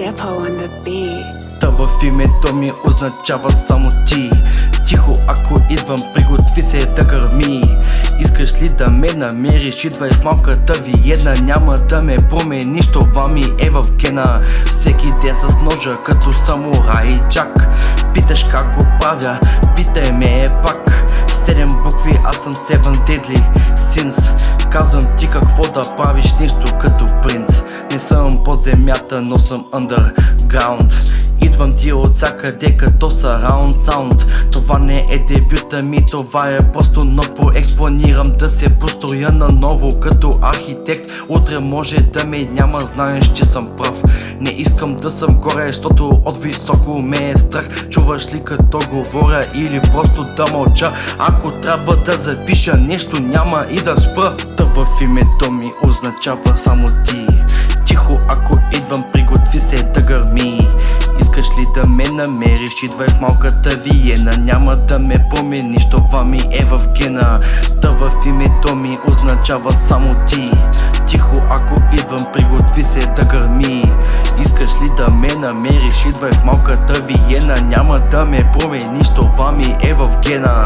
Depo on the beat. Та в името ми означава само ти. Тихо, ако идвам, приготви се да гърми. Искаш ли да ме намериш, идвай в малката Виена. Няма да ме промениш, това ми е в гена. Всеки ден с ножа, като самурай Джак. Питаш как го правя, питай ме пак. 7 букви, аз съм Seven Deadly Sins. Казвам ти какво да правиш, нещо като принц. Не съм под земята, но съм underground. Идвам ти от всякъде като surround sound. Това не е дебюта ми, това е просто нов проект. Планирам да се построя наново като архитект. Утре може да ме няма, знаеш, че съм прав. Не искам да съм горе, защото от високо ме е страх. Чуваш ли като говоря или просто да мълча? Ако трябва да запиша нещо, няма и да спра. Та в името ми означава само ти. Тихо, ако идвам, приготви се да гърми. Искаш ли да ме намериш, идвай в малката Виена. Няма да ме промениш, това ми е в гена. Та в името ми означава само ти. Тихо, ако идвам, приготви се да гърми. Искаш ли да ме намериш, идвай в малката Виена. Няма да ме промениш, това ми е в гена.